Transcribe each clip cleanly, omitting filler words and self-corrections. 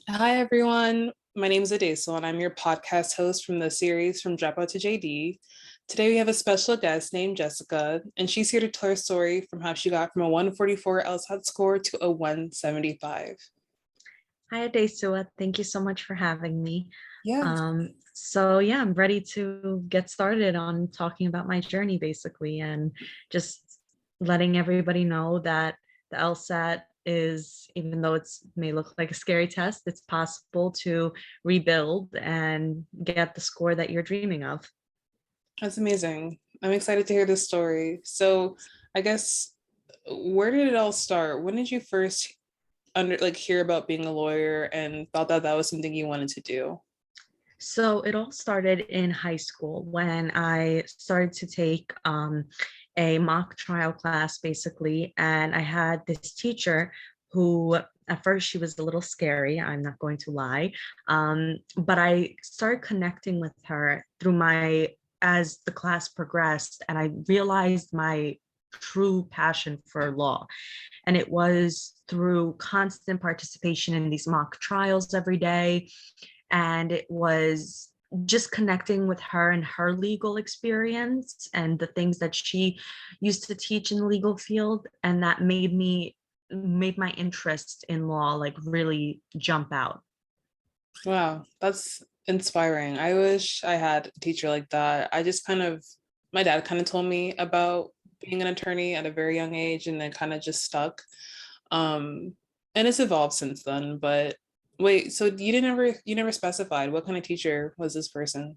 Hi, everyone. My name is Adeso, and I'm your podcast host from the series From Dropout to JD. Today, we have a special guest named Jessica, and she's here to tell her story from how she got from a 144 LSAT score to a 175. Hi, Adesua. Thank you so much for having me. Yeah, I'm ready to get started on talking about my journey basically and just letting everybody know that the LSAT is, even though it's may look like a scary test, it's possible to rebuild and get the score that you're dreaming of. that's amazing. I'm excited to hear this story. So, I guess, where did it all start? When did you first hear about being a lawyer and thought that that was something you wanted to do? So it all started in high school when I started to take a mock trial class, basically. And I had this teacher who, at first, she was a little scary. I'm not going to lie. But I started connecting with her as the class progressed, and I realized my true passion for law. And it was through constant participation in these mock trials every day, and it was just connecting with her and her legal experience and the things that she used to teach in the legal field, and that made my interest in law like really jump out. Wow, that's inspiring. I wish I had a teacher like that. My dad kind of told me about being an attorney at a very young age and then kind of just stuck. Um, and it's evolved since then. But wait, so you never specified what kind of teacher was this person?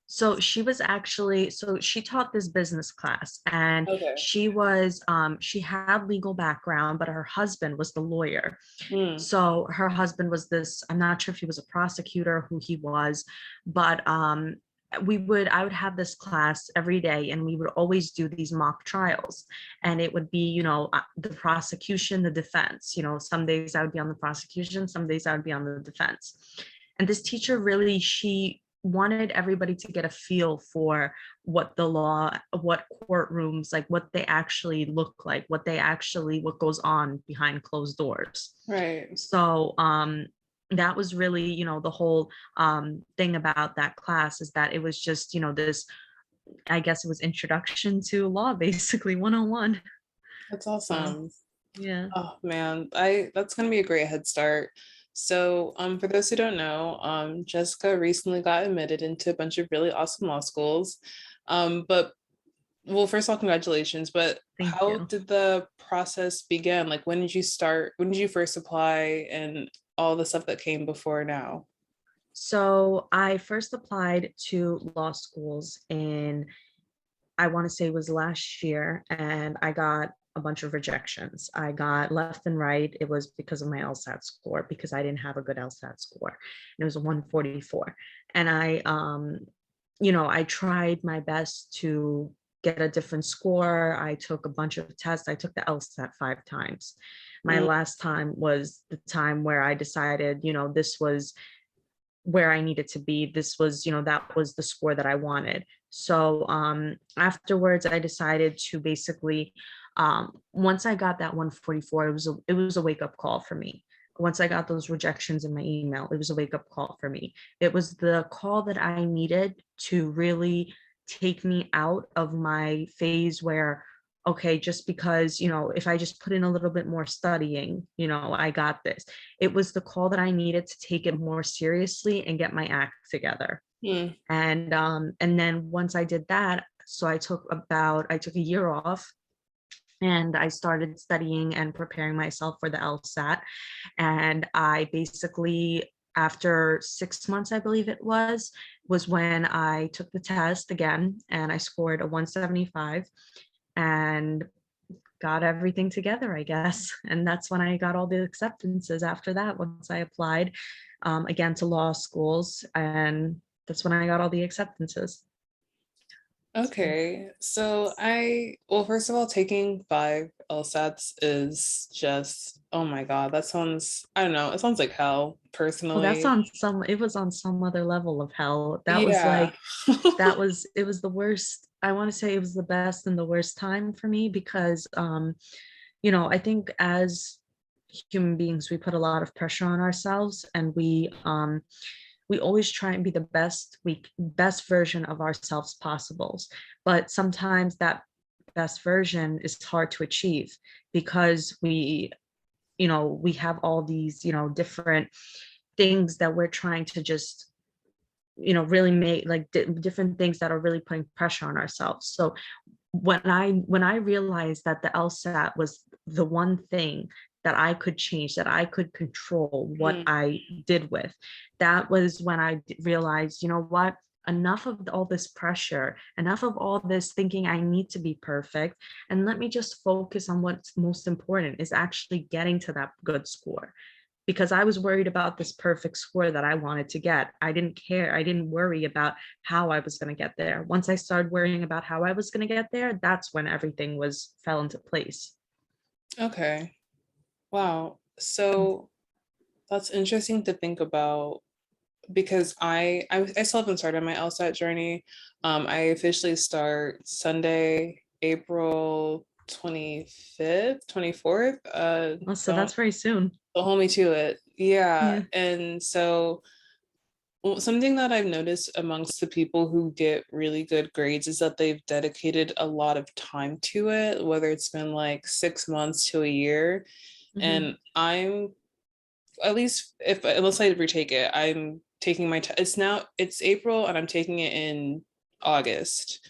So she taught this business class, and Okay. she had legal background, but her husband was the lawyer. Hmm. So her husband was this, I'm not sure if he was a prosecutor, who he was, but I would have this class every day, and we would always do these mock trials. And it would be, the prosecution, the defense. Some days I would be on the prosecution, some days I would be on the defense. And this teacher really, she wanted everybody to get a feel for what courtrooms, like what they actually look like, what goes on behind closed doors. Right. So that was really, the whole thing about that class, is that it was just, this, I guess it was introduction to law, basically 101. That's So awesome. yeah. Oh man, I that's gonna be a great head start. So, for those who don't know, Jessica recently got admitted into a bunch of really awesome law schools. But well, first of all, congratulations. But Thank how you. did the process begin? Like, when did you start? When did you first apply, and all the stuff that came before now? So I first applied to law schools in, I want to say it was last year, and I got a bunch of rejections. I got left and right. It was because of my LSAT score, because I didn't have a good LSAT score. And it was a 144. And I tried my best to get a different score. I took a bunch of tests. I took the LSAT 5 times. My Mm, last time was the time where I decided, this was where I needed to be. This was, that was the score that I wanted. So afterwards, I decided to basically, once I got that 144, it was a wake up call for me. Once I got those rejections in my email, it was a wake up call for me. It was the call that I needed to really take me out of my phase where, okay, just because, if I just put in a little bit more studying, I got this. It was the call that I needed to take it more seriously and get my act together. mm. And then once I did that, so I took a year off, and I started studying and preparing myself for the LSAT. And I basically, after 6 months, I believe it was when I took the test again, and I scored a 175 and got everything together, I guess. And that's when I got all the acceptances after that, once I applied again to law schools. And that's when I got all the acceptances. So Well, first of all, taking five LSATs is just, oh my God, that sounds, I don't know, it sounds like hell, oh, personally. it was on some other level of hell. Yeah. It was the worst. I want to say it was the best and the worst time for me, because I think as human beings, we put a lot of pressure on ourselves, and we always try and be the best version of ourselves possible. But sometimes that best version is hard to achieve because we have all these, different things that we're trying to just, really make, like different things that are really putting pressure on ourselves. So when I realized that the LSAT was the one thing that I could change, that I could control what Mm. I did with, that was when I realized, you know what? Enough of all this pressure, enough of all this thinking I need to be perfect, and let me just focus on what's most important, is actually getting to that good score. Because I was worried about this perfect score that I wanted to get. I didn't care. I didn't worry about how I was going to get there. Once I started worrying about how I was going to get there, that's when everything fell into place. Okay. Wow. So that's interesting to think about because I still haven't started my LSAT journey. I officially start Sunday, April 25th, 24th. Oh, so Don't that's very soon. hold me to it. Yeah. Yeah. And so something that I've noticed amongst the people who get really good grades is that they've dedicated a lot of time to it, whether it's been like 6 months to a year. Hmm. And I'm at least if unless I retake it, I'm taking it's April and I'm taking it in August.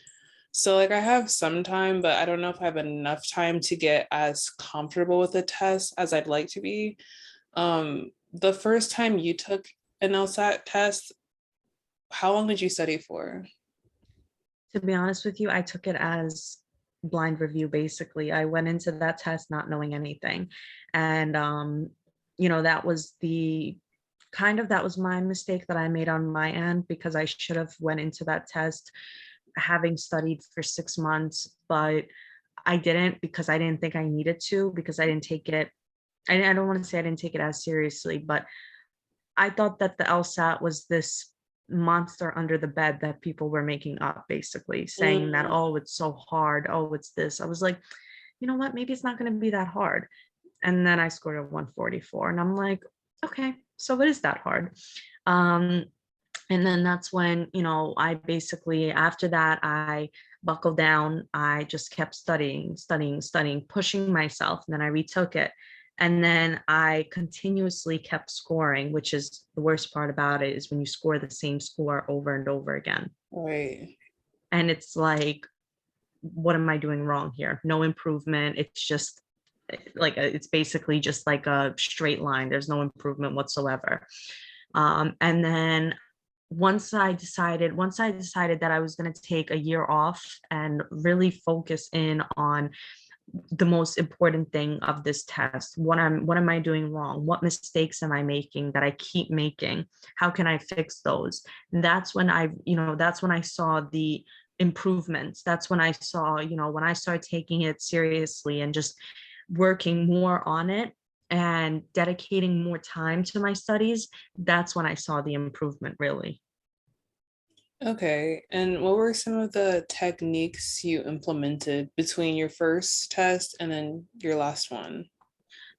So like I have some time, but I don't know if I have enough time to get as comfortable with the test as I'd like to be. The first time you took an LSAT test, how long did you study for? To be honest with you, I took it as blind review, basically. I went into that test not knowing anything. And, that was that was my mistake that I made on my end, because I should have went into that test having studied for 6 months, but I didn't, because I didn't think I needed to, because I didn't take it. I don't want to say I didn't take it as seriously, but I thought that the LSAT was this monster under the bed that people were making up, basically saying that, Mm, oh, it's so hard. Oh, it's this. I was like, you know what? Maybe it's not going to be that hard. And then I scored a 144. And I'm like, okay, so what is that hard? Um, and then that's when, I basically, after that, I buckled down. I just kept studying, studying, studying, pushing myself. And then I retook it. And then I continuously kept scoring, which is the worst part about it, is when you score the same score over and over again. right. And it's like, what am I doing wrong here? No improvement. It's just it's basically just like a straight line. There's no improvement whatsoever. And then once I decided that I was going to take a year off and really focus in on the most important thing of this test, what am I doing wrong, what mistakes am I making that I keep making, how can I fix those. And that's when I saw the improvements. That's when I saw, when I started taking it seriously and just working more on it and dedicating more time to my studies, that's when I saw the improvement, really. Okay. And what were some of the techniques you implemented between your first test and then your last one?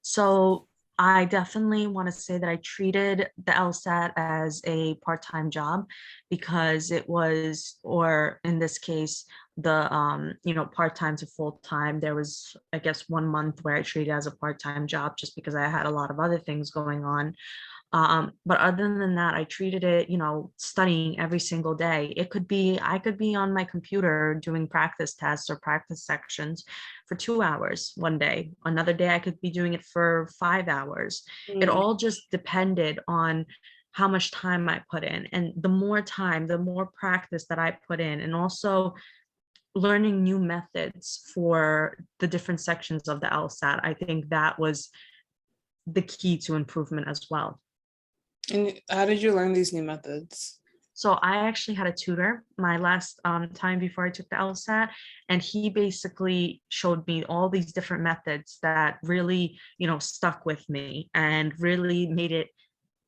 So I definitely want to say that I treated the LSAT as a part-time job, because it was, or in this case, the part-time to full-time. There was, I guess, 1 month where I treated it as a part-time job just because I had a lot of other things going on. But other than that, I treated it, studying every single day. I could be on my computer doing practice tests or practice sections for 2 hours one day. Another day, I could be doing it for 5 hours. It Mm, all just depended on how much time I put in. And the more time, the more practice that I put in, and also learning new methods for the different sections of the LSAT, I think that was the key to improvement as well. and how did you learn these new methods? So I actually had a tutor my last time before I took the LSAT, and he basically showed me all these different methods that really, stuck with me and really made it.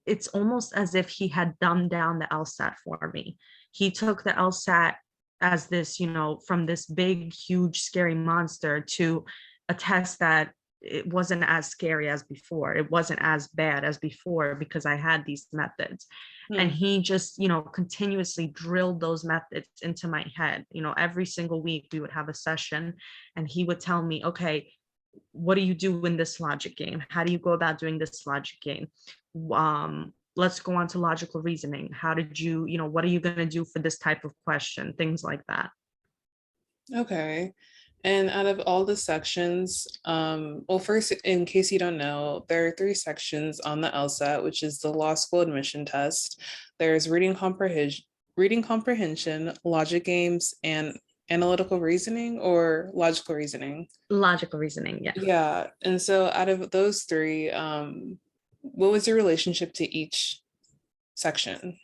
It's almost as if he had dumbed down the LSAT for me. He took the LSAT as this, from this big, huge, scary monster to a test that it wasn't as scary as before. It wasn't as bad as before because I had these methods. And Hmm. he just, continuously drilled those methods into my head. Every single week we would have a session and he would tell me, okay, what do you do in this logic game? How do you go about doing this logic game? Let's go on to logical reasoning. How did you, what are you going to do for this type of question? Things like that. Okay. And out of all the sections, well, first, in case you don't know, there are three sections on the LSAT, which is the law school admission test. There's reading comprehension, logic games, and analytical reasoning or logical reasoning. Logical reasoning, yeah. Yeah. And so out of those three, what was your relationship to each section?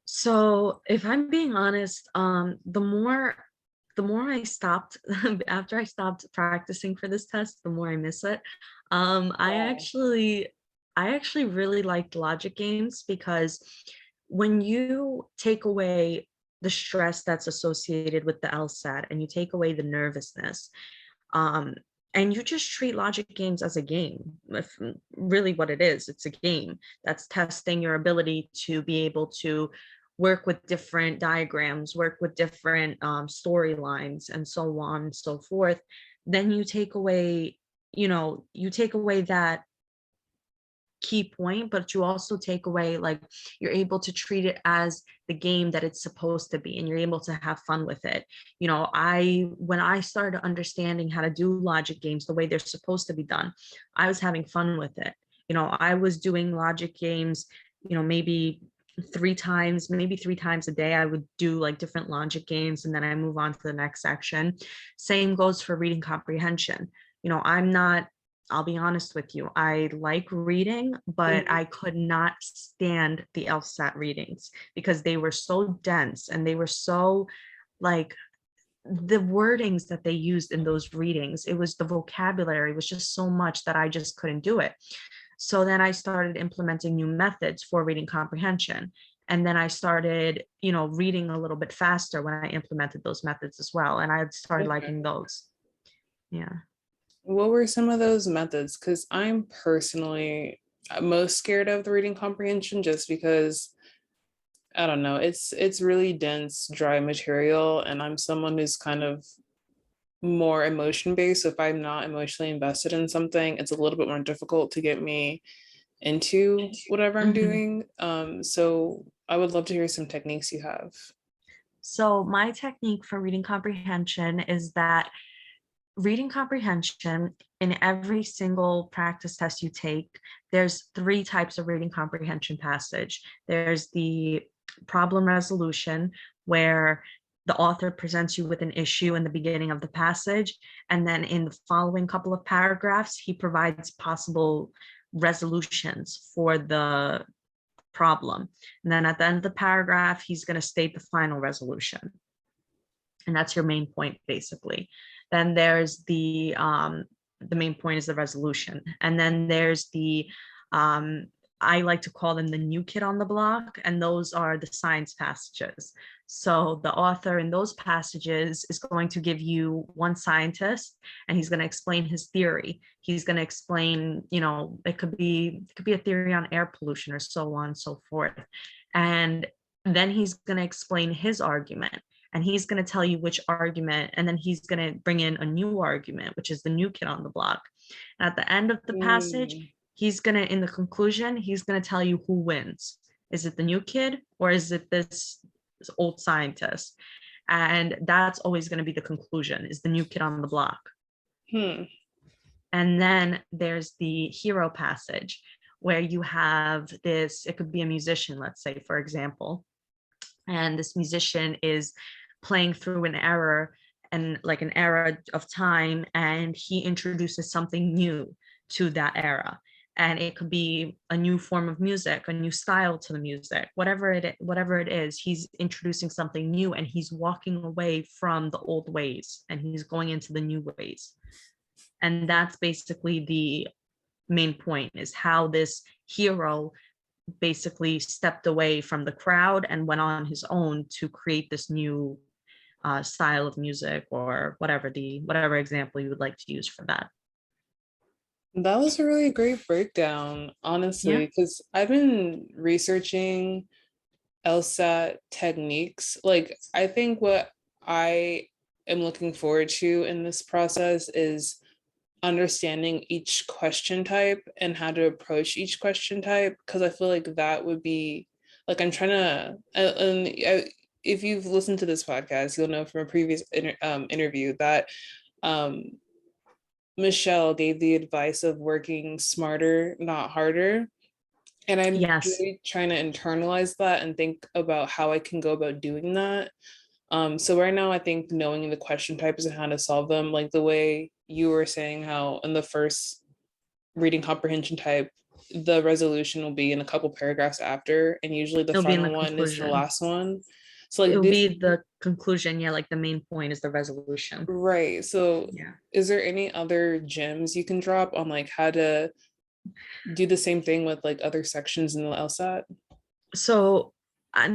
So if I'm being honest, the more I stopped after I stopped practicing for this test, the more I miss it. I Wow. actually really liked logic games because when you take away the stress that's associated with the LSAT and you take away the nervousness, um, and you just treat logic games as a game. If really what it is, it's a game that's testing your ability to be able to work with different diagrams, work with different storylines, and so on and so forth. Then you take away that key point, but you also take away, like, you're able to treat it as the game that it's supposed to be and you're able to have fun with it. I when I started understanding how to do logic games the way they're supposed to be done, I was having fun with it. I was doing logic games, maybe maybe three times a day. I would do like different logic games and then I move on to the next section. Same goes for reading comprehension. I'm not I'll be honest with you. I like reading, but I could not stand the LSAT readings because they were so dense and they were so, like, the wordings that they used in those readings. It was the vocabulary was just so much that I just couldn't do it. So then I started implementing new methods for reading comprehension. And then I started, reading a little bit faster when I implemented those methods as well. And I started Okay. liking those. Yeah. What were some of those methods? Because I'm personally most scared of the reading comprehension just because I don't know, it's really dense, dry material, and I'm someone who's kind of more emotion based. So if I'm not emotionally invested in something, it's a little bit more difficult to get me into whatever I'm Mhm. doing. So I would love to hear some techniques you have. So my technique for reading comprehension is that reading comprehension, in every single practice test you take, there's three types of reading comprehension passage. There's the problem resolution, where the author presents you with an issue in the beginning of the passage, and then in the following couple of paragraphs, he provides possible resolutions for the problem. And then at the end of the paragraph, he's going to state the final resolution. And that's your main point, basically. Then there's the main point is the resolution. And then there's um, I like to call them the new kid on the block, and those are the science passages. So the author in those passages is going to give you one scientist, and he's going to explain his theory. He's going to explain, it could be a theory on air pollution or so on and so forth. And then he's going to explain his argument, and he's going to tell you which argument, and then he's going to bring in a new argument, which is the new kid on the block. And at the end of the passage, Mm, in the conclusion, he's going to tell you who wins. Is it the new kid or is it this old scientist? And that's always going to be the conclusion, is the new kid on the block. hmm. And then there's the hero passage, where you have this, it could be a musician, let's say, for example, and this musician is playing through an era, and like an era of time, and he introduces something new to that era, and it could be a new form of music, a new style to the music, whatever it is, he's introducing something new, and he's walking away from the old ways and he's going into the new ways. And that's basically the main point, is how this hero basically stepped away from the crowd and went on his own to create this new style of music, or whatever example you would like to use for that. That was a really great breakdown, Yeah. honestly, because I've been researching LSAT techniques. Like, I think what I am looking forward to in this process is understanding each question type and how to approach each question type, because I feel like that would be like I'm trying to, if you've listened to this podcast, you'll know from a previous interview that um, Michelle gave the advice of working smarter, not harder. And I'm Yes. really trying to internalize that and think about how I can go about doing that. So right now, I think knowing the question types and how to solve them, like the way you were saying how in the first reading comprehension type, the resolution will be in a couple paragraphs after, and usually the It'll be in the final one is the conclusion. last one. So like It'll this, be the conclusion. Yeah, like the main point is the resolution. right. So Yeah. is there any other gems you can drop on like how to do the same thing with like other sections in the LSAT? So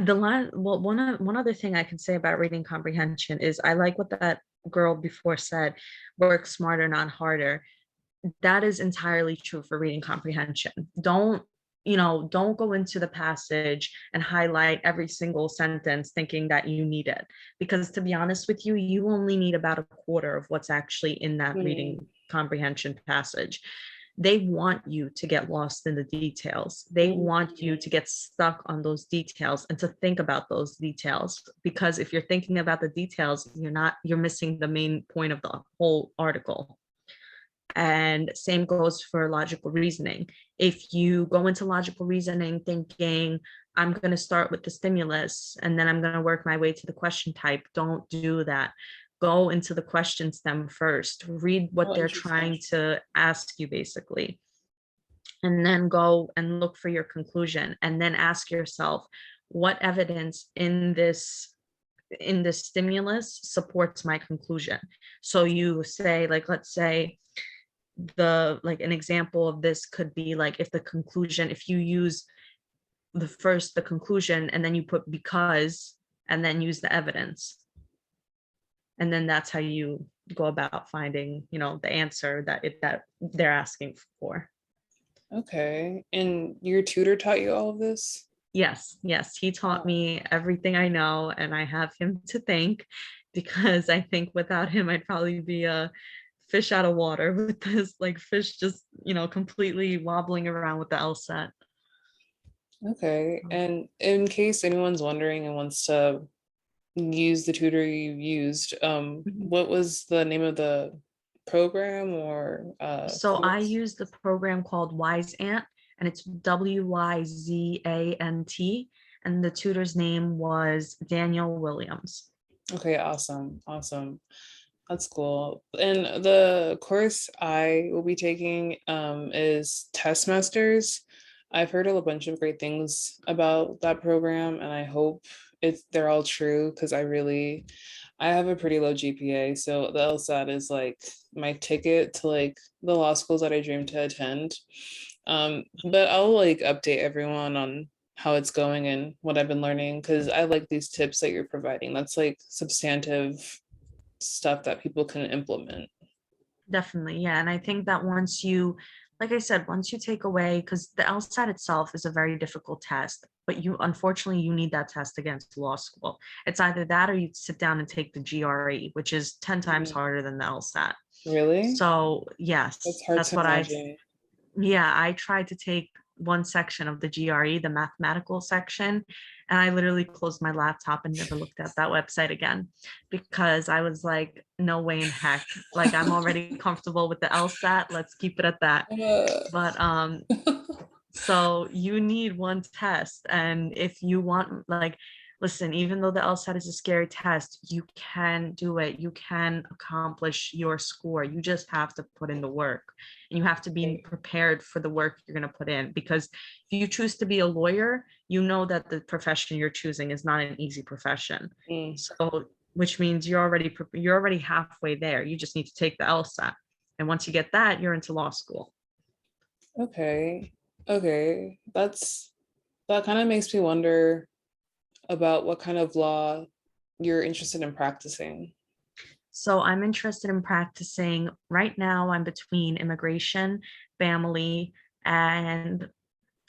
the last, well, one other thing I can say about reading comprehension is I like what that girl before said, work smarter, not harder. That is entirely true for reading comprehension. Don't go into the passage and highlight every single sentence thinking that you need it. Because to be honest with you, you only need about a quarter of what's actually in that reading Hmm. comprehension passage. They want you to get lost in the details. They want you to get stuck on those details and to think about those details. Because if you're thinking about the details, you're missing the main point of the whole article. And same goes for logical reasoning. If you go into logical reasoning thinking, I'm going to start with the stimulus and then I'm going to work my way to the question type, don't do that. Go into the question stem first, read what Oh, they're interesting. trying to ask you, basically, and then go and look for your conclusion. And then ask yourself, what evidence in this stimulus supports my conclusion? So you say, like, let's say, an example of this could be like, if you use the conclusion and then you put because and then use the evidence, and then that's how you go about finding the answer that they're asking for. Okay. And your tutor taught you all of this? Yes, he taught Oh, me everything I know, and I have him to thank, because I think without him I'd probably be a fish out of water with this, like, fish just completely wobbling around with the LSAT. okay. And in case anyone's wondering and wants to use the tutor you used, Mhm. what was the name of the program or So I course? use the program called Wise Ant, and it's WYZANT, and the tutor's name was Daniel Williams. Okay, awesome. Awesome. That's cool. And the course I will be taking is Test Masters. I've heard a bunch of great things about that program, and I hope they're all true because I have a pretty low GPA, so the LSAT is like my ticket to like the law schools that I dream to attend. But I'll like update everyone on how it's going and what I've been learning because I like these tips that you're providing. That's like substantive stuff that people can implement. Definitely, yeah. And I think that like I said, once you take away, because the LSAT itself is a very difficult test, but unfortunately, you need that test against law school. It's either that or you sit down and take the GRE, which is 10 times Mm, harder than the LSAT. really? So, That's yes, hard to imagine. yeah, I tried to take one section of the GRE, the mathematical section, and I literally closed my laptop and never looked at that website again, because I was like, no way in heck. Like, I'm already comfortable with the LSAT. Let's keep it at that. Uh, But so you need one test. And if you want, like, listen, even though the LSAT is a scary test, you can do it. You can accomplish your score. You just have to put in the work, and you have to be right. prepared for the work you're going to put in. Because if you choose to be a lawyer, you know that the profession you're choosing is not an easy profession. Mm, So, which means you're already halfway there. You just need to take the LSAT. And once you get that, you're into law school. okay. Okay. That kind of makes me wonder about what kind of law you're interested in practicing. So I'm interested in practicing right now. I'm between immigration, family, and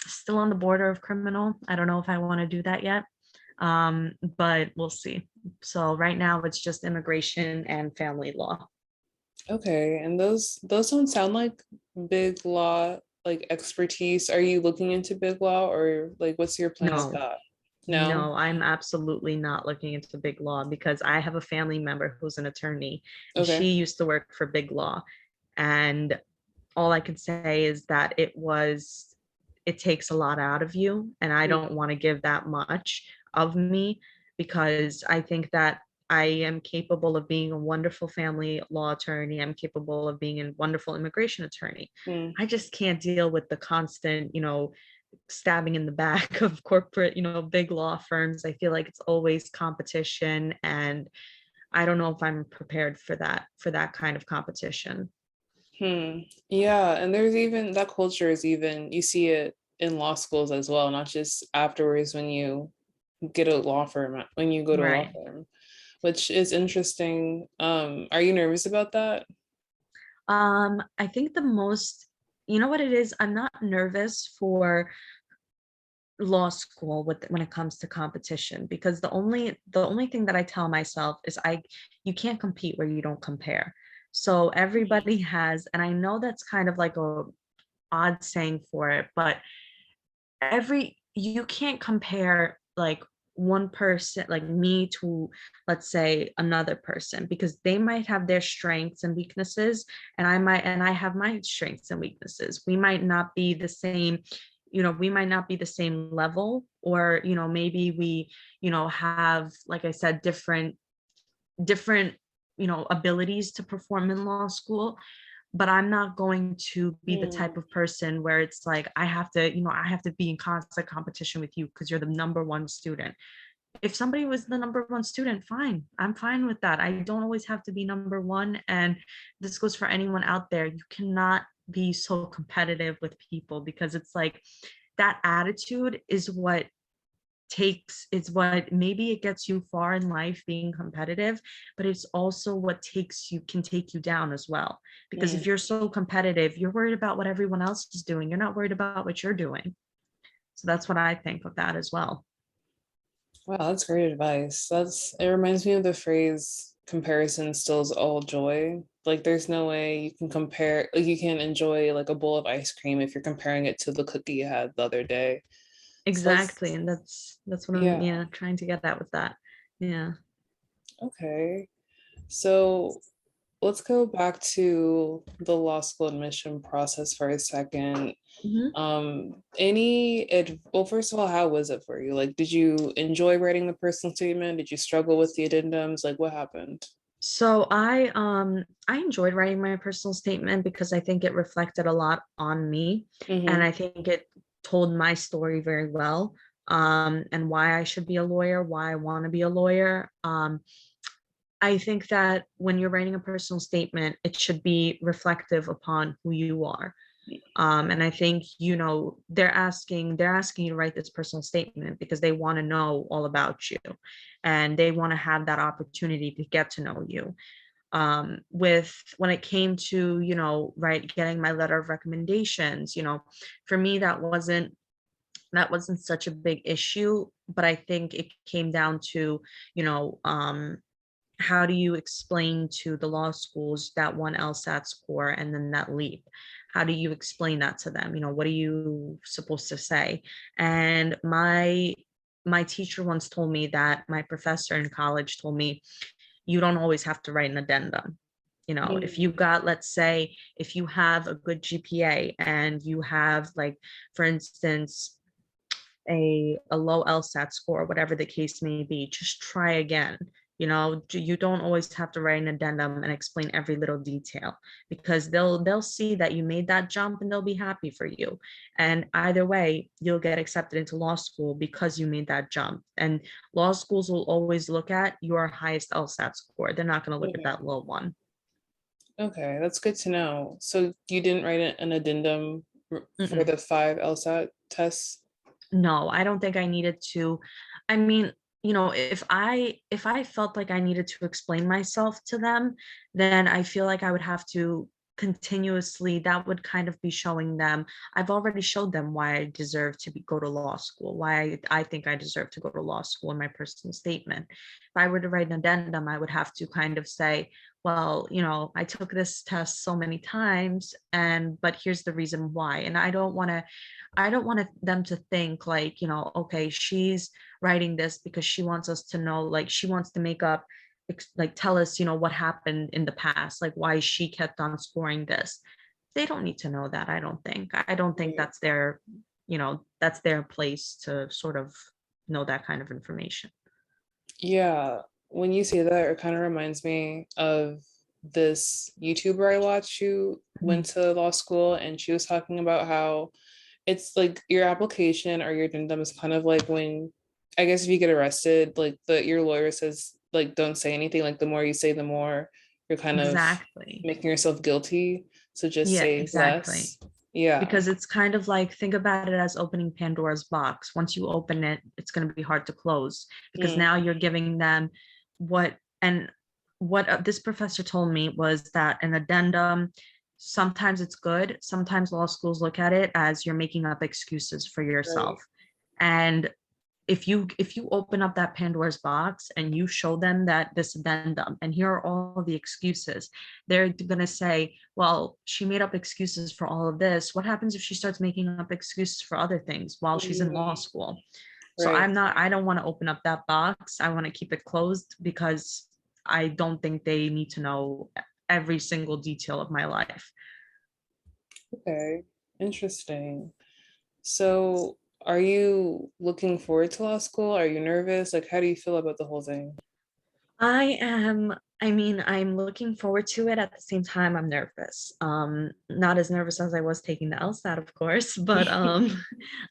still on the border of criminal. I don't know if I want to do that yet, but we'll see. So right now it's just immigration and family law. Okay, and those don't sound like big law like expertise. Are you looking into big law or like what's your plans with No, that? No? no, I'm absolutely not looking into big law because I have a family member who's an attorney and Okay. she used to work for big law. And all I can say is that it takes a lot out of you. And I Mm, don't want to give that much of me because I think that I am capable of being a wonderful family law attorney. I'm capable of being a wonderful immigration attorney. mm, I just can't deal with the constant, stabbing in the back of corporate, big law firms. I feel like it's always competition, and I don't know if I'm prepared for that kind of competition. hmm. Yeah, and there's even that culture is even you see it in law schools as well, not just afterwards when you get a law firm when you go to a law Right. firm, which is interesting. Are you nervous about that? I think the most, you know what it is? I'm not nervous for law school when it comes to competition because the only thing that I tell myself is you can't compete where you don't compare. So everybody has, and I know that's kind of like a odd saying for it, but you can't compare like one person like me to, let's say, another person, because they might have their strengths and weaknesses and I have my strengths and weaknesses. We might not be the same, we might not be the same level, or maybe we have, like I said, different abilities to perform in law school. But I'm not going to be the type Hmm. of person where it's like I have to be in constant competition with you because you're the number one student. If somebody was the number one student, fine. I'm fine with that. I don't always have to be number one. And this goes for anyone out there. You cannot be so competitive with people because it's like that attitude is what maybe it gets you far in life being competitive, but it's also what can take you down as well. Because Mm. if you're so competitive, you're worried about what everyone else is doing. You're not worried about what you're doing. So that's what I think of that as well. Wow, that's great advice. It reminds me of the phrase comparison stills all joy. Like there's no way you can compare, like you can enjoy like a bowl of ice cream if you're comparing it to the cookie you had the other day. So Exactly. that's And that's what I'm, yeah, yeah, trying to get at with that. Yeah. okay. So let's go back to the law school admission process for a second. Mhm. Well, first of all, how was it for you? Like, did you enjoy writing the personal statement? Did you struggle with the addendums? Like, what happened? So I enjoyed writing my personal statement because I think it reflected a lot on me, and Mm-hmm. I think it told my story very well, and why I should be a lawyer, why I want to be a lawyer. I think that when you're writing a personal statement, it should be reflective upon who you are. And I think, they're asking you to write this personal statement because they want to know all about you, and they want to have that opportunity to get to know you. With when it came to, right, getting my letter of recommendations, for me that wasn't such a big issue, but I think it came down to, you know, how do you explain to the law schools that one LSAT score and then that leap? How do you explain that to them? What are you supposed to say? And my teacher once told me that my professor in college told me, you don't always have to write an addendum. If you got, let's say, if you have a good GPA and you have, like, for instance, a low LSAT score, whatever the case may be, just try again. You don't always have to write an addendum and explain every little detail, because they'll see that you made that jump and they'll be happy for you. And either way, you'll get accepted into law school because you made that jump. And law schools will always look at your highest LSAT score. They're not going to look at Okay. that low one. Okay, that's good to know. So you didn't write an addendum for Mm-mm. the five LSAT tests? No, I don't think I needed to. I mean, if I felt like I needed to explain myself to them, then I feel like I would have to continuously, that would kind of be showing them, I've already showed them why I deserve to go to law school, why I think I deserve to go to law school in my personal statement. If I were to write an addendum, I would have to kind of say, well, I took this test so many times, but here's the reason why. And I don't want them to think like, okay, she's writing this because she wants us to know, like she wants to make up, like tell us, what happened in the past, like why she kept on scoring this. They don't need to know that. I don't think Right. that's their place to sort of know that kind of information. Yeah, when you say that, it kind of reminds me of this YouTuber I watched who Mhm. went to law school, and she was talking about how it's like your application or your addendum is kind of like when, I guess if you get arrested, like your lawyer says like don't say anything. Like the more you say, the more you're kind of Exactly. making yourself guilty. So just Yeah, say exactly. less. Yeah. Because it's kind of like, think about it as opening Pandora's box. Once you open it, it's going to be hard to close, because Mm, now you're giving them what and what this professor told me was that an addendum, sometimes it's good, sometimes law schools look at it as you're making up excuses for yourself. right. And if you open up that Pandora's box and you show them that this addendum and here are all of the excuses, they're going to say, well, she made up excuses for all of this. What happens if she starts making up excuses for other things while she's in law Mm, school? So right. I don't want to open up that box. I want to keep it closed because I don't think they need to know every single detail of my life. Okay. Interesting. So, are you looking forward to law school? Are you nervous? Like, how do you feel about the whole thing? I mean, I'm looking forward to it. At the same time, I'm nervous. Not as nervous as I was taking the LSAT, of course, but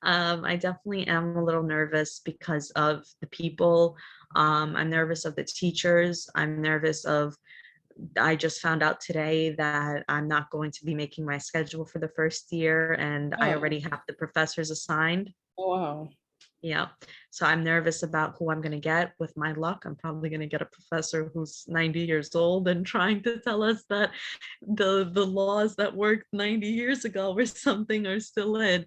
I definitely am a little nervous because of the people. I'm nervous of the teachers. I just found out today that I'm not going to be making my schedule for the first year, and I Oh, already have the professors assigned. oh wow. Yeah. So I'm nervous about who I'm going to get. With my luck, I'm probably going to get a professor who's 90 years old and trying to tell us that the laws that worked 90 years ago or something are still in.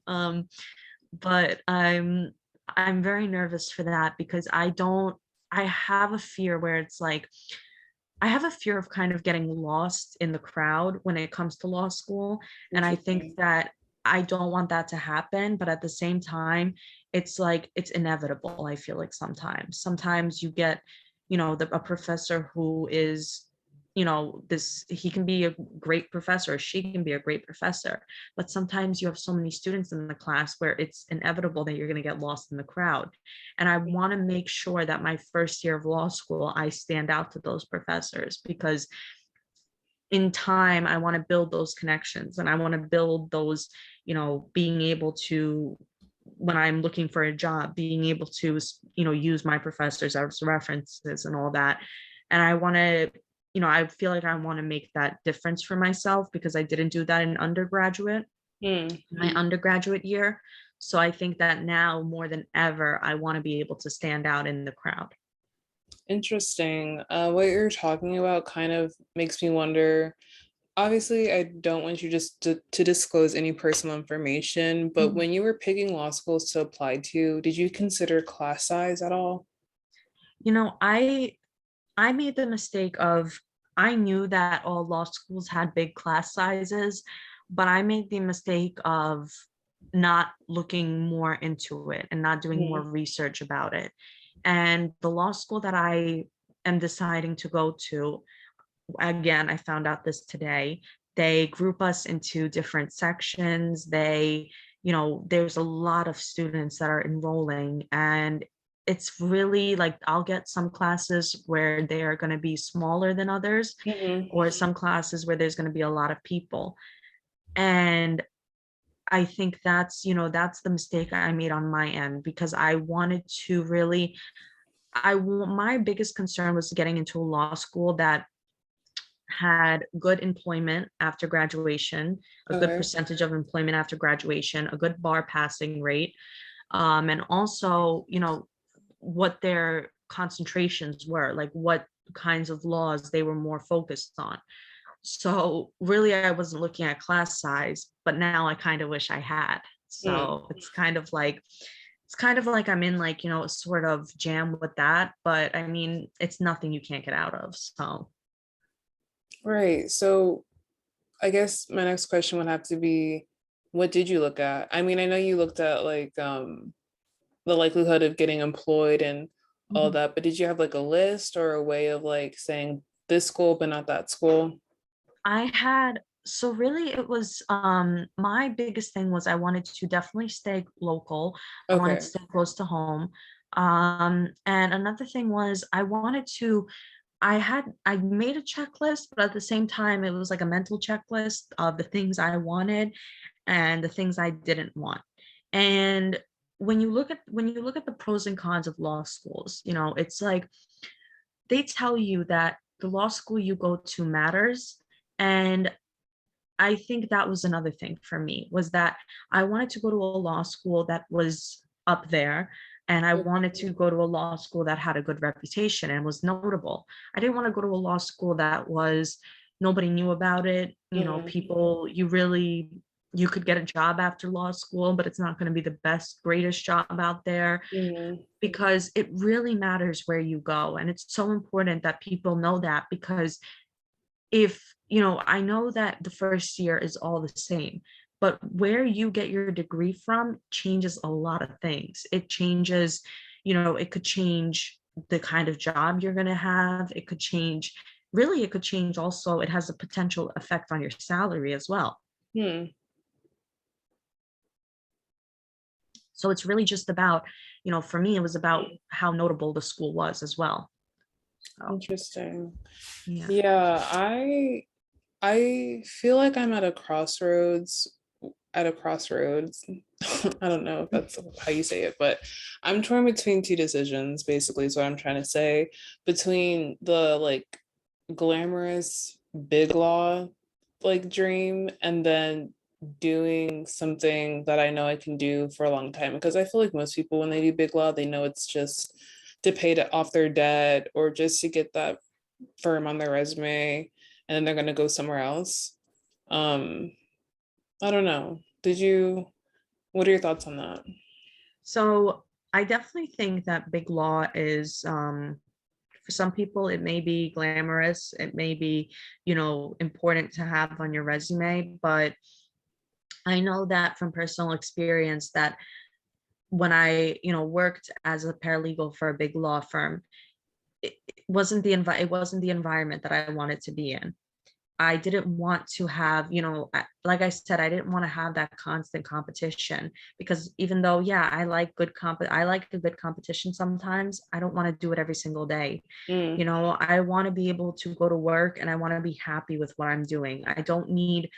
But I'm very nervous for that because I have a fear where it's like I have a fear of kind of getting lost in the crowd when it comes to law school. And I think Interesting. that I don't want that to happen. But at the same time, it's like it's inevitable. I feel like sometimes you get, a professor who is, he can be a great professor, she can be a great professor. But sometimes you have so many students in the class where it's inevitable that you're going to get lost in the crowd. And I want to make sure that my first year of law school, I stand out to those professors because in time, I want to build those connections and I want to build those, being able to, when I'm looking for a job, being able to, use my professors as references and all that. And I want to, I feel like I want to make that difference for myself because I didn't do that Hmm. my undergraduate year. So I think that now more than ever, I want to be able to stand out in the crowd. Interesting. What you're talking about kind of makes me wonder. Obviously, I don't want you just to disclose any personal information, but Mhm. when you were picking law schools to apply to, did you consider class size at all? You know, I made the mistake of I knew that all law schools had big class sizes, but I made the mistake of not looking more into it and not doing more Hmm. research about it. And the law school that I am deciding to go to, again, I found out this today. They group us into different sections. There's a lot of students that are enrolling, and it's really like I'll get some classes where they are going to be smaller than others, Hmm. or some classes where there's going to be a lot of people. And I think that's the mistake I made on my end because I wanted to really, my biggest concern was getting into a law school that had good employment after graduation, a good Okay. percentage of employment after graduation, a good bar passing rate, and also, what their concentrations were, like what kinds of laws they were more focused on. So really, I wasn't looking at class size, but now I kind of wish I had. Mm, So it's kind of like I'm in like, a sort of jam with that. But I mean, it's nothing you can't get out of. So right. So I guess my next question would have to be, what did you look at? I mean, I know you looked at like the likelihood of getting employed and all mhm. that, but did you have like a list or a way of like saying this school but not that school? I had so really it was my biggest thing was I wanted to definitely stay local. I wanted to Okay. stay close to home. And another thing was I made a checklist, but at the same time it was like a mental checklist of the things I wanted and the things I didn't want. And when you look at the pros and cons of law schools, it's like they tell you that the law school you go to matters. And I think that was another thing for me was that I wanted to go to a law school that was up there, and I wanted to go to a law school that had a good reputation and was notable. I didn't want to go to a law school that was nobody knew about it. Mhm. People you could get a job after law school, but it's not going to be the best, greatest job out there Mhm. because it really matters where you go. And it's so important that people know that because if I know that the first year is all the same, but where you get your degree from changes a lot of things. It changes, it could change the kind of job you're going to have. It could change, really, it could change also. It has a potential effect on your salary as well. Hmm. So it's really just about, for me, it was about how notable the school was as well. So, Interesting. yeah. Yeah, I feel like I'm at a crossroads. I don't know if that's how you say it, but I'm torn between two decisions, basically, is what I'm trying to say. Between the like glamorous big law like dream and then doing something that I know I can do for a long time. Because I feel like most people when they do big law, they know it's just to off their debt or just to get that firm on their resume and then they're gonna go somewhere else. Um, I don't know. What are your thoughts on that? So I definitely think that big law is for some people it may be glamorous, it may be, important to have on your resume, but I know that from personal experience that when I, worked as a paralegal for a big law firm, it wasn't the environment that I wanted to be in. I didn't want to have, like I said, I didn't want to have that constant competition because even though, yeah, I like a good competition sometimes, I don't want to do it every single day. Mm, I want to be able to go to work and I want to be happy with what I'm doing. I don't need,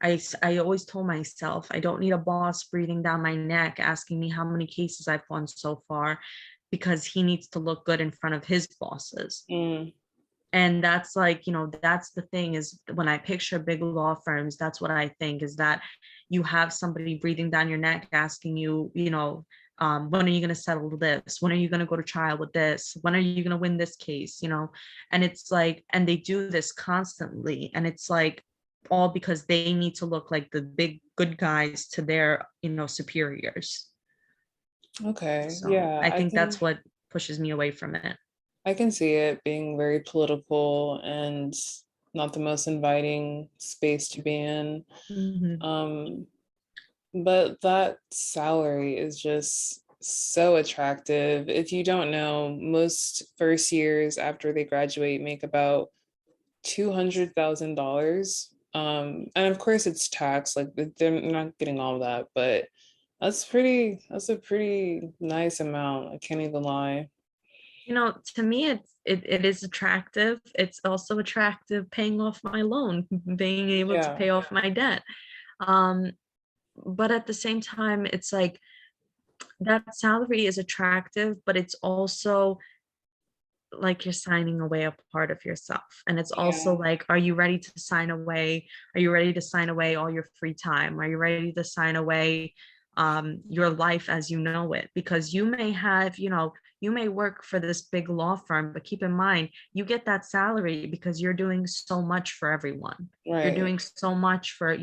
I always told myself, I don't need a boss breathing down my neck asking me how many cases I've won so far because he needs to look good in front of his bosses. mm, And that's like, that's the thing is when I picture big law firms, that's what I think is that you have somebody breathing down your neck asking you, when are you going to settle this? When are you going to go to trial with this? When are you going to win this case? And it's like, and they do this constantly. And it's like all because they need to look like the big good guys to their, superiors. okay. So Yeah, I think that's what pushes me away from it. I can see it being very political and not the most inviting space to be in. Mhm. Um, but that salary is just so attractive. If you don't know, most first years after they graduate make about $200,000. And of course it's taxed, like they're not getting all of that, but that's a pretty nice amount. I can't even lie. To me, it is attractive. It's also attractive paying off my loan, being able to Yeah. pay off my debt. Um, but at the same time, it's like that salary is attractive, but it's also like you're signing away a part of yourself. And it's also Yeah. like, are you ready to sign away? Are you ready to sign away all your free time? Are you ready to sign away your life as you know it, because you may have, you may work for this big law firm, but keep in mind, you get that salary because you're doing so much for everyone. You're Right. doing so much for,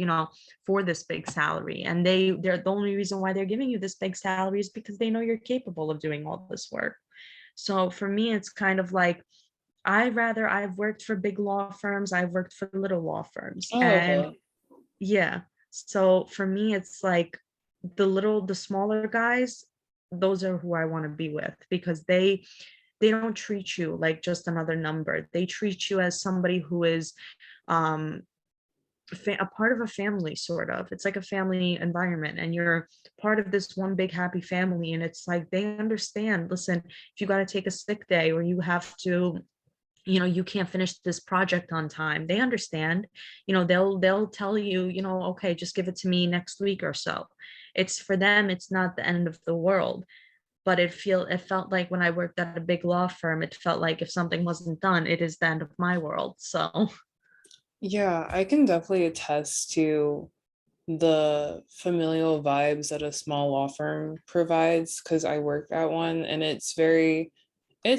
for this big salary. And they're the only reason why they're giving you this big salary is because they know you're capable of doing all this work. So for me, it's kind of like, I've worked for big law firms, I've worked for little law firms. Oh, And okay. yeah, so for me, it's like the smaller guys, those are who I want to be with, because they don't treat you like just another number. They treat you as somebody who is um a part of a family, sort of. It's like a family environment, and you're part of this one big happy family. And it's like they understand, listen, if you got to take a sick day, or you have to, you can't finish this project on time, they understand. They'll tell you, okay, just give it to me next week or so. It's for them, it's not the end of the world. But it felt like when I worked at a big law firm, it felt like if something wasn't done, it is the end of my world. So Yeah, I can definitely attest to the familial vibes that a small law firm provides because I work at one, and it's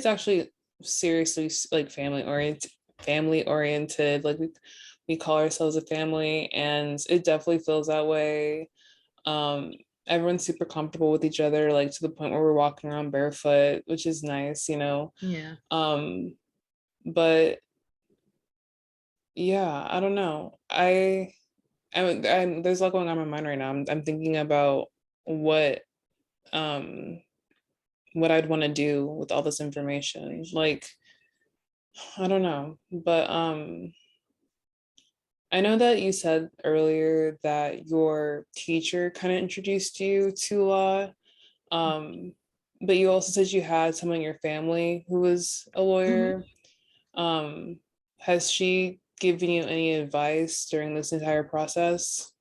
actually seriously like family oriented. Like we call ourselves a family, and it definitely feels that way. Um, Everyone's super comfortable with each other, like to the point where we're walking around barefoot, which is nice, you know. yeah. Um, but yeah, I don't know. There's a lot going on in my mind right now. I'm thinking about what um what I'd want to do with all this information. Like, I don't know, but I know that you said earlier that your teacher kind of introduced you to law. Um, but you also said you had someone in your family who was a Mhm. lawyer. Um, has she given you any advice during this entire process?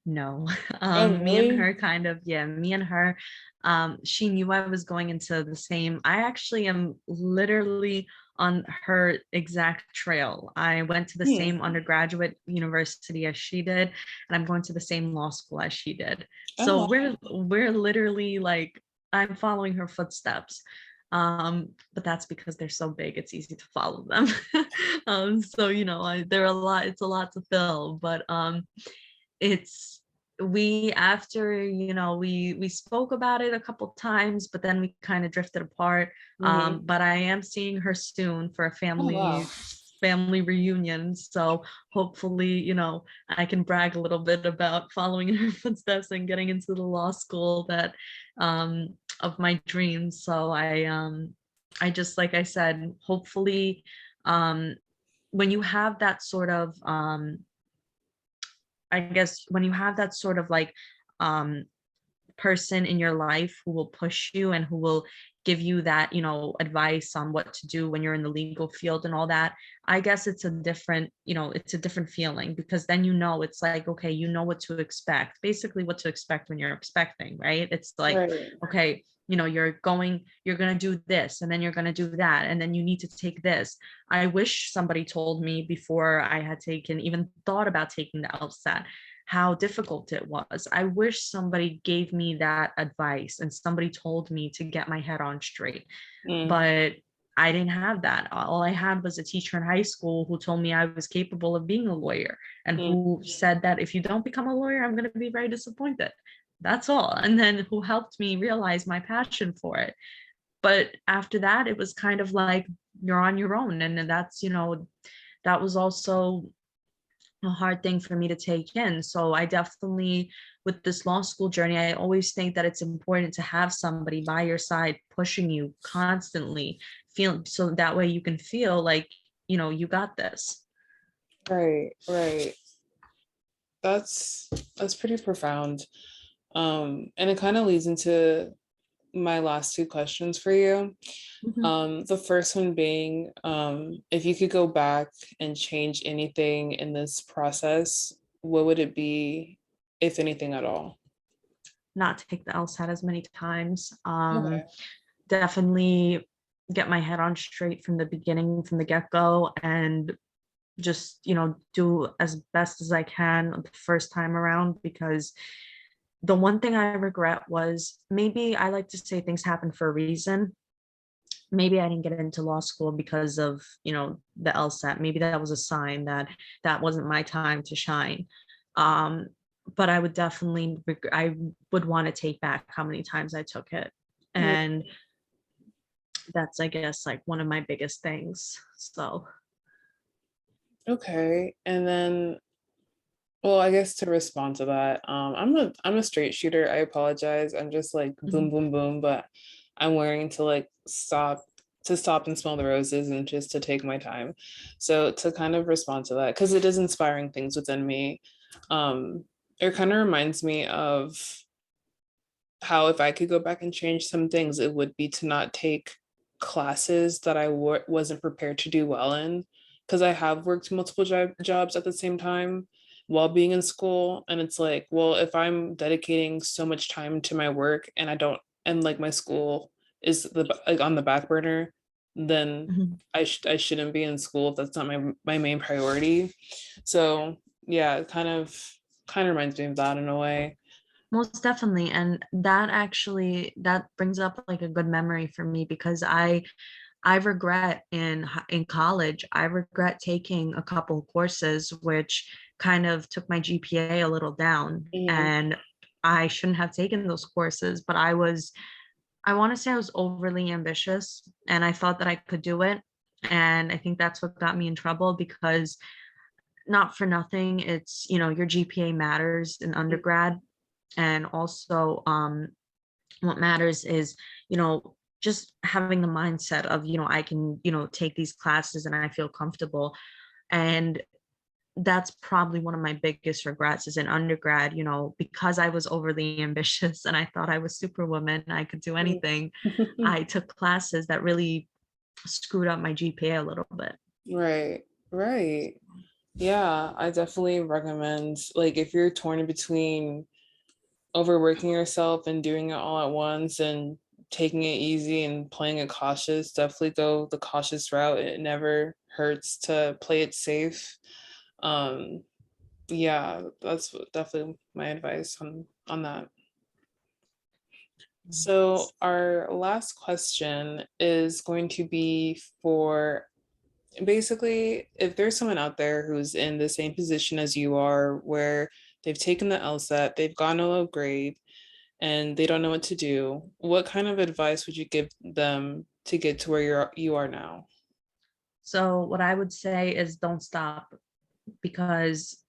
No. Oh, Me and really? her kind of, yeah, me and her, she knew I was going into the same. I actually am literally on her exact trail. I went to the Hmm. same undergraduate university as she did, and I'm going to the same law school as she did. Oh, So wow. we're literally like, I'm following her footsteps. But that's because they're so big, it's easy to follow them. So they're a lot, it's a lot to fill, but it's we after we spoke about it a couple times, but then we kind of drifted apart. Mhm. But I am seeing her soon for a Oh, wow. family reunion, so hopefully I can brag a little bit about following in her footsteps and getting into the law school that of my dreams. So I just, like I said, hopefully um when you have that sort of I guess when you have that sort of like um person in your life who will push you and who will give you that, advice on what to do when you're in the legal field and all that, I guess it's a different feeling, because then it's like, okay, you know what to expect, basically what to expect when you're expecting, right? It's like, Right. okay, you're going to do this, and then you're going to do that, and then you need to take this. I wish somebody told me before I had even thought about taking the LSAT how difficult it was. I wish somebody gave me that advice and somebody told me to get my head on straight. Mm, But I didn't have that. All I had was a teacher in high school who told me I was capable of being a lawyer, and mm, who said that if you don't become a lawyer, I'm going to be very disappointed. That's all. And then who helped me realize my passion for it. But after that, it was kind of like you're on your own. And then that was also a hard thing for me to take in. So I definitely, with this law school journey, I always think that it's important to have somebody by your side pushing you constantly, feel so that way you can feel like, you got this. right, right. That's that's pretty profound. And it kind of leads into my last two questions for you. Mhm. The first one being, if you could go back and change anything in this process, what would it be, if anything at all? Not take the LSAT as many times. Okay. Definitely get my head on straight from the beginning, from the get-go, and just do as best as I can the first time around, because The one thing I regret was, maybe I like to say things happen for a reason. Maybe I didn't get into law school because of, the LSAT. Maybe that was a sign that that wasn't my time to shine. Um, but I would definitely, I would want to take back how many times I took it. And that's, I guess, like one of my biggest things. So, Okay. And then, well, I guess to respond to that, I'm a straight shooter. I apologize. I'm just like boom, mhm, boom, boom, but I'm learning to like stop and smell the roses and just to take my time. So to kind of respond to that, because it is inspiring things within me. Um, it kind of reminds me of how if I could go back and change some things, it would be to not take classes that I wasn't prepared to do well in. Because I have worked multiple jobs at the same time while being in school. And it's like, well, if I'm dedicating so much time to my work and I don't, and like my school is like on the back burner, then mhm. I shouldn't be in school if that's not my main priority. So yeah, it kind of reminds me of that in a way. Most definitely. And that actually, that brings up like a good memory for me, because I regret in college, I regret taking a couple courses which kind of took my GPA a little down. Mhm. And I shouldn't have taken those courses, but I want to say I was overly ambitious and I thought that I could do it. And I think that's what got me in trouble, because not for nothing, it's, your GPA matters in undergrad. And also, what matters is, just having the mindset of, I can, take these classes and I feel comfortable. And that's probably one of my biggest regrets is in undergrad, because I was overly ambitious and I thought I was superwoman, I could do anything. I took classes that really screwed up my GPA a little bit. Right, right. Yeah, I definitely recommend, like, if you're torn between overworking yourself and doing it all at once and taking it easy and playing it cautious, definitely go the cautious route. It never hurts to play it safe. Um, yeah, that's definitely my advice on that. So our last question is going to be for basically, if there's someone out there who's in the same position as you are, where they've taken the LSAT, they've gotten a low grade, and they don't know what to do, what kind of advice would you give them to get to where you are now? So what I would say is, don't stop, because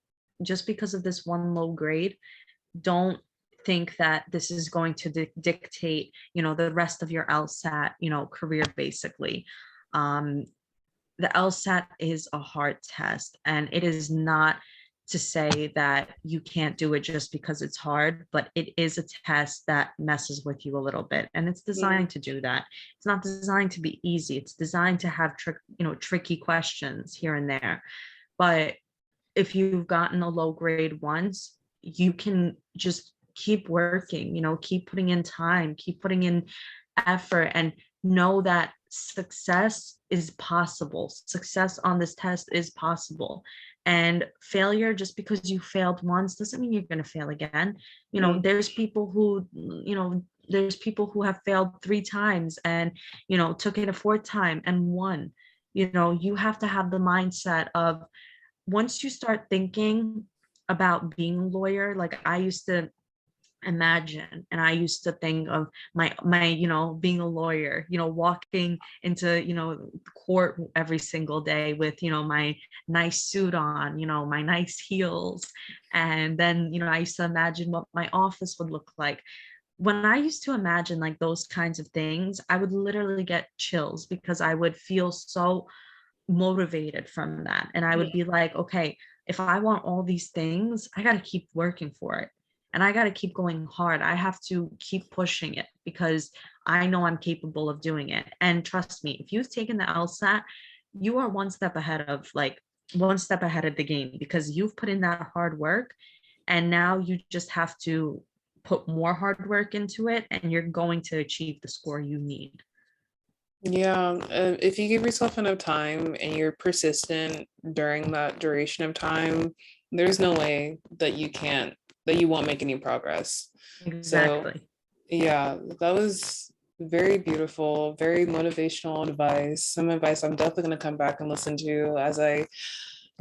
just because of this one low grade, don't think that this is going to dictate, the rest of your LSAT, career basically. Um, the LSAT is a hard test, and it is not to say that you can't do it just because it's hard, but it is a test that messes with you a little bit, and it's Mm. designed to do that. It's not designed to be easy. It's designed to have tricky questions here and there. But if you've gotten a low grade once, you can just keep working, keep putting in time, keep putting in effort, and know that success is possible. Success on this test is possible. And failure, just because you failed once, doesn't mean you're going to fail again. Mm. There's people who have failed 3 times and, took it a fourth time and won. You have to have the mindset of, once you start thinking about being a lawyer, like I used to imagine, and I used to think of my being a lawyer, walking into court every single day with my nice suit on, my nice heels. And then I used to imagine what my office would look like. When I used to imagine like those kinds of things, I would literally get chills, because I would feel so motivated from that. And I would be like, okay, if I want all these things, I got to keep working for it. And I got to keep going hard. I have to keep pushing it, because I know I'm capable of doing it. And trust me, if you've taken the LSAT, you are one step ahead of the game, because you've put in that hard work. And now you just have to put more hard work into it, and you're going to achieve the score you need. Yeah, if you give yourself enough time and you're persistent during that duration of time, there's no way that that you won't make any progress. So Exactly. yeah, that was very beautiful, very motivational advice. Some advice I'm definitely going to come back and listen to as I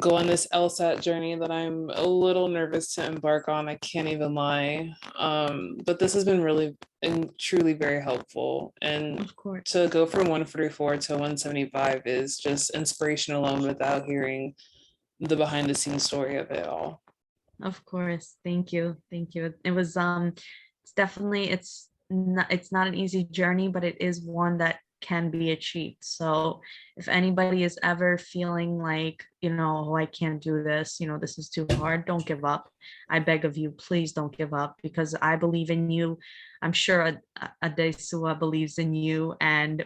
go on this LSAT journey that I'm a little nervous to embark on. I can't even lie. But this has been really and truly very helpful. And Of course. to go from 144 to 175 is just inspiration alone without hearing the behind the scenes story of it all. Of course. Thank you. Thank you. It was it's definitely it's not an easy journey, but it is one that can be achieved. So if anybody is ever feeling like, oh, I can't do this, this is too hard, don't give up. I beg of you, please don't give up because I believe in you. I'm sure Adesua believes in you, and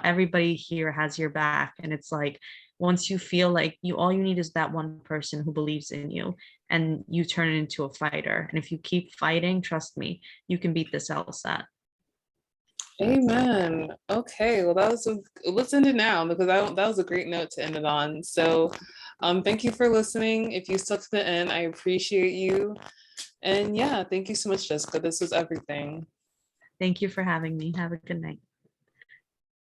everybody here has your back. And it's like once you feel like all you need is that one person who believes in you, and you turn it into a fighter. And if you keep fighting, trust me, you can beat this LSAT. Amen. Okay, well, let's end it now because that was a great note to end it on. So, thank you for listening. If you stuck to the end, I appreciate you. And yeah, thank you so much, Jessica. This was everything. Thank you for having me. Have a good night.